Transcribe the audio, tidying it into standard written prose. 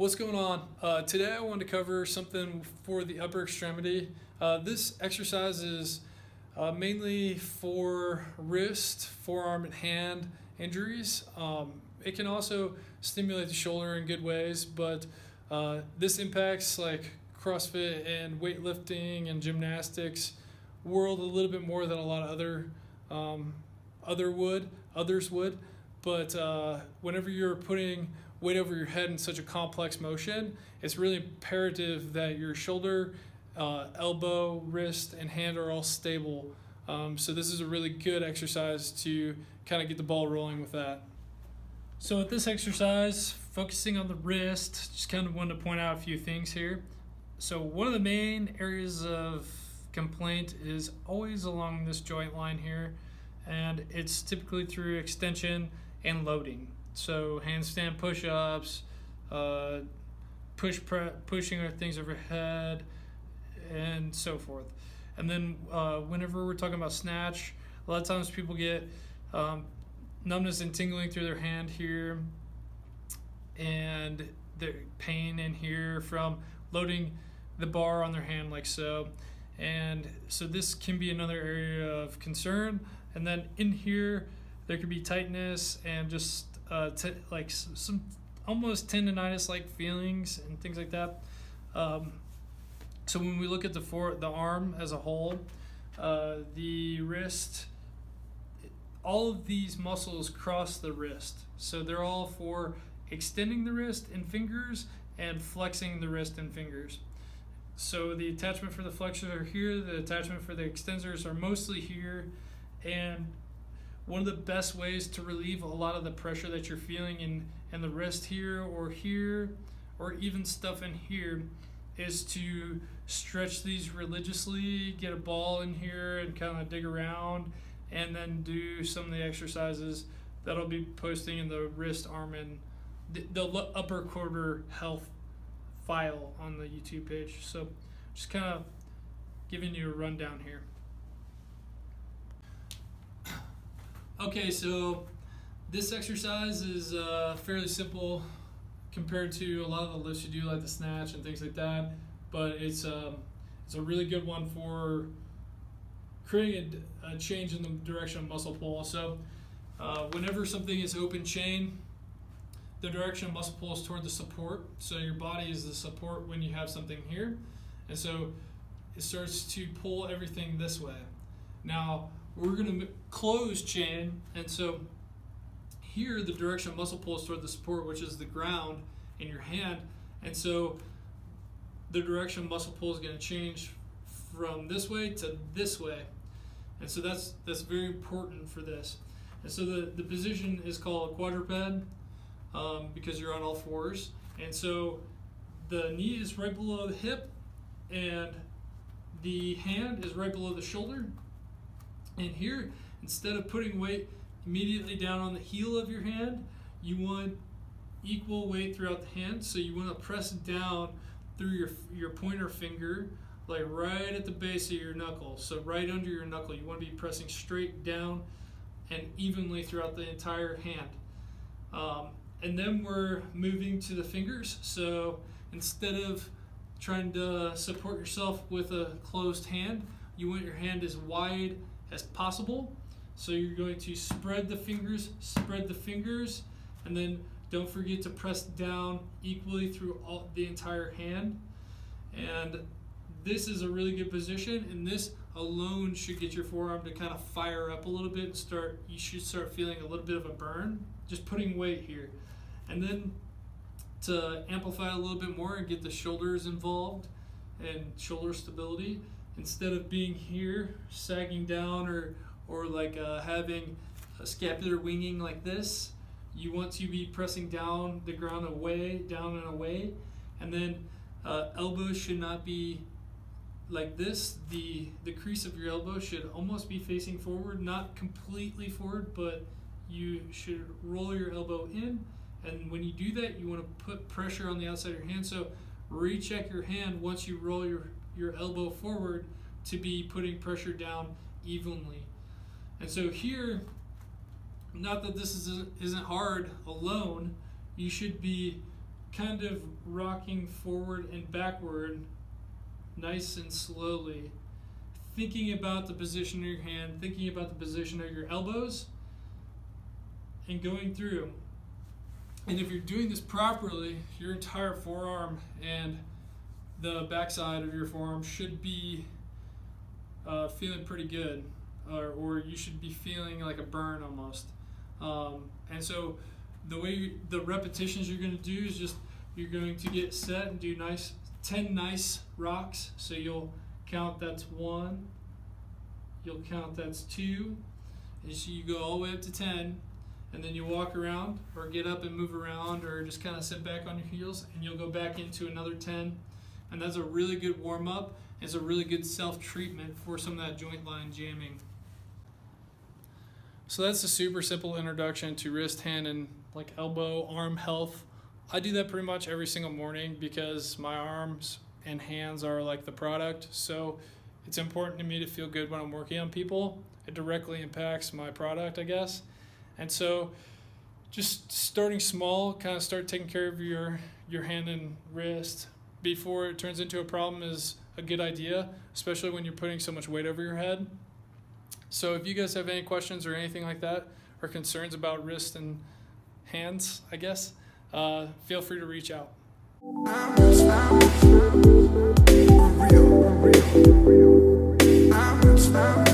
What's going on? Today I wanted to cover something for the upper extremity. This exercise is mainly for wrist, forearm, and hand injuries. It can also stimulate the shoulder in good ways, but this impacts like CrossFit and weightlifting and gymnastics world a little bit more than a lot of others would. But whenever you're putting weight over your head in such a complex motion, it's really imperative that your shoulder, elbow, wrist, and hand are all stable. So this is a really good exercise to kind of get the ball rolling with that. So with this exercise, focusing on the wrist, just kind of wanted to point out a few things here. So one of the main areas of complaint is always along this joint line here, and it's typically through extension and loading. So handstand push-ups, pushing things overhead, and so forth. And then whenever we're talking about snatch, a lot of times people get numbness and tingling through their hand here, and the pain in here from loading the bar on their hand like so. And so this can be another area of concern. And then in here, there could be tightness and just like some almost tendonitis-like feelings and things like that. So when we look at the arm as a whole, the wrist, all of these muscles cross the wrist. So they're all for extending the wrist and fingers and flexing the wrist and fingers. So the attachment for the flexors are here, the attachment for the extensors are mostly here, and one of the best ways to relieve a lot of the pressure that you're feeling in the wrist here, or even stuff in here, is to stretch these religiously, get a ball in here and kind of dig around, and then do some of the exercises that I'll be posting in the wrist, arm, and the upper quarter health file on the YouTube page. So just kind of giving you a rundown here. Okay, so this exercise is fairly simple compared to a lot of the lifts you do, like the snatch and things like that, but it's a really good one for creating a change in the direction of muscle pull. So whenever something is open chain, the direction of muscle pull is toward the support. So your body is the support when you have something here, and so it starts to pull everything this way. Now we're going to close chain, and so here the direction of muscle pull is toward the support, which is the ground in your hand, and so the direction of muscle pull is going to change from this way to this way, and so that's very important for this. And so the position is called quadruped because you're on all fours, and so the knee is right below the hip, and the hand is right below the shoulder. And here, instead of putting weight immediately down on the heel of your hand, you want equal weight throughout the hand. So you want to press down through your pointer finger, like right at the base of your knuckle. So right under your knuckle, you want to be pressing straight down and evenly throughout the entire hand. And then we're moving to the fingers. So instead of trying to support yourself with a closed hand, you want your hand as wide as possible. So you're going to spread the fingers, and then don't forget to press down equally through the entire hand. And this is a really good position, and this alone should get your forearm to kind of fire up a little bit and you should start feeling a little bit of a burn, just putting weight here. And then to amplify a little bit more and get the shoulders involved and shoulder stability, instead of being here sagging down or like having a scapular winging like this, you want to be pressing down the ground down and away, and then elbows should not be like this. The crease of your elbow should almost be facing forward, not completely forward, but you should roll your elbow in, and when you do that, you want to put pressure on the outside of your hand. So recheck your hand once you roll your elbow forward to be putting pressure down evenly. And so here, not that this isn't hard alone, you should be kind of rocking forward and backward, nice and slowly, thinking about the position of your hand, thinking about the position of your elbows, and going through. And if you're doing this properly, your entire forearm and the backside of your forearm should be feeling pretty good, or you should be feeling like a burn almost. And so the repetitions you're going to do is just, you're going to get set and do 10 nice rocks. So you'll count that's 1, you'll count that's 2, and so you go all the way up to 10, and then you walk around or get up and move around or just kind of sit back on your heels, and you'll go back into another 10. And that's a really good warm-up. It's a really good self-treatment for some of that joint line jamming. So that's a super simple introduction to wrist, hand, and like elbow, arm health. I do that pretty much every single morning because my arms and hands are like the product. So it's important to me to feel good when I'm working on people. It directly impacts my product, I guess. And so just starting small, kind of start taking care of your hand and wrist before it turns into a problem is a good idea, especially when you're putting so much weight over your head. So if you guys have any questions or anything like that, or concerns about wrist and hands, I guess, feel free to reach out. I'm